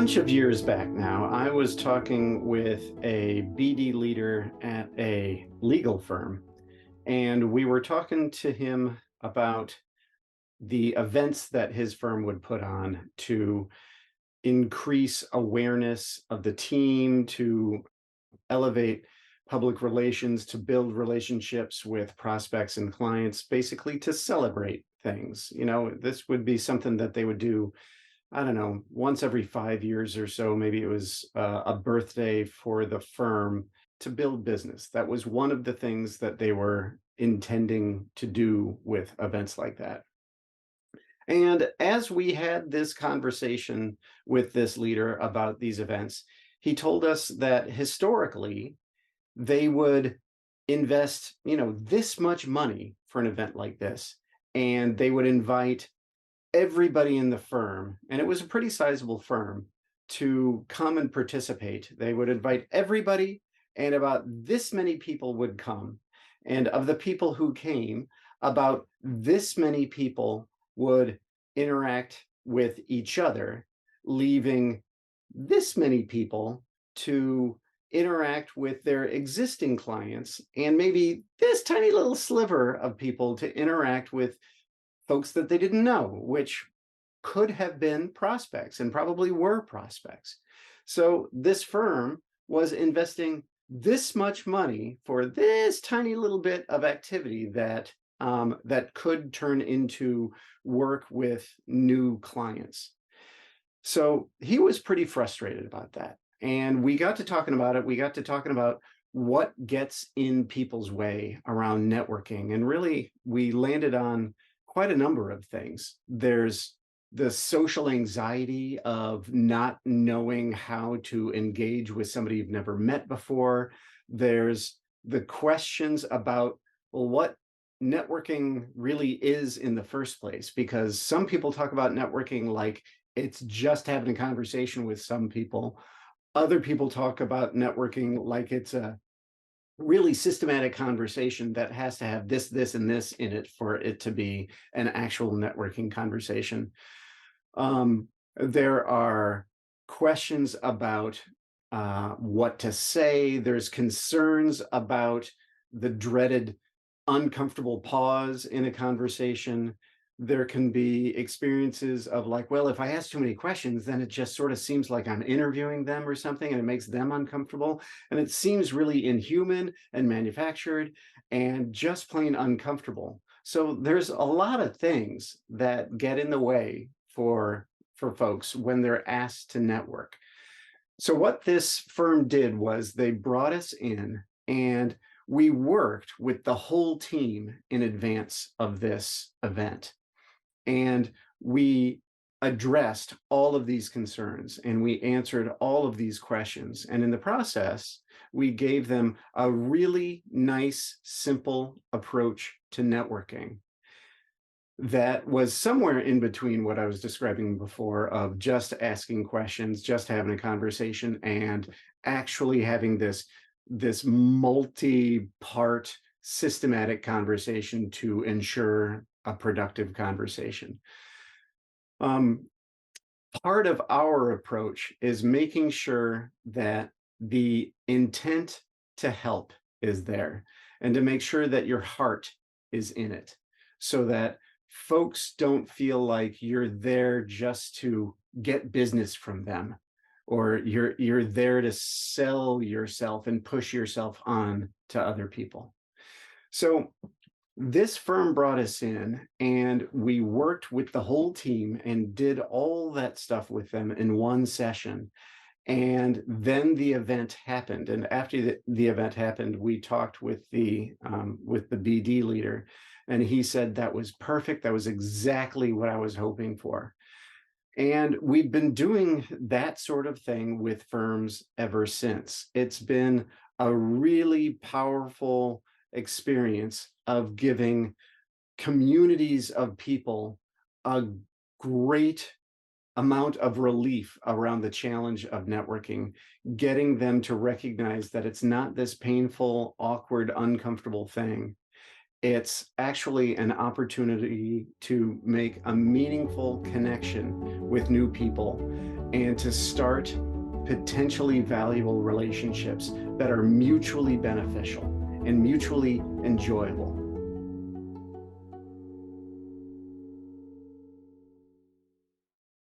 bunch of years back now, I was talking with a BD leader at a legal firm, and we were talking to him about the events that his firm would put on to increase awareness of the team, to elevate public relations, to build relationships with prospects and clients, basically to celebrate things. This would be something that they would do, I don't know, once every 5 years or so. Maybe it was a birthday for the firm to build business. That was one of the things that they were intending to do with events like that. And as we had this conversation with this leader about these events, he told us that historically they would invest, this much money for an event like this, and they would invite everybody in the firm, and it was a pretty sizable firm, to come and participate. They would invite everybody, and about this many people would come. And of the people who came, about this many people would interact with each other, leaving this many people to interact with their existing clients, and maybe this tiny little sliver of people to interact with folks that they didn't know, which could have been prospects and probably were prospects. So this firm was investing this much money for this tiny little bit of activity that could turn into work with new clients. So he was pretty frustrated about that. And we got to talking about it. We got to talking about what gets in people's way around networking. And really, we landed on quite a number of things. There's the social anxiety of not knowing how to engage with somebody you've never met before. There's the questions about, well, what networking really is in the first place, because some people talk about networking like it's just having a conversation with some people. Other people talk about networking like it's a really systematic conversation that has to have this, this, and this in it for it to be an actual networking conversation. There are questions about what to say. There's concerns about the dreaded uncomfortable pause in a conversation. There can be experiences of like, well, if I ask too many questions, then it just sort of seems like I'm interviewing them or something, and it makes them uncomfortable. And it seems really inhuman and manufactured and just plain uncomfortable. So there's a lot of things that get in the way for folks when they're asked to network. So what this firm did was they brought us in, and we worked with the whole team in advance of this event. And we addressed all of these concerns, and we answered all of these questions. And in the process, we gave them a really nice, simple approach to networking that was somewhere in between what I was describing before of just asking questions, just having a conversation, and actually having this multi-part systematic conversation to ensure a productive conversation. Part of our approach is making sure that the intent to help is there, and to make sure that your heart is in it, so that folks don't feel like you're there just to get business from them, or you're there to sell yourself and push yourself on to other people. So this firm brought us in, and we worked with the whole team and did all that stuff with them in one session. And then the event happened. And after the event happened, we talked with the BD leader, and he said that was perfect. That was exactly what I was hoping for. And we've been doing that sort of thing with firms ever since. It's been a really powerful experience of giving communities of people a great amount of relief around the challenge of networking, getting them to recognize that it's not this painful, awkward, uncomfortable thing. It's actually an opportunity to make a meaningful connection with new people and to start potentially valuable relationships that are mutually beneficial and mutually enjoyable.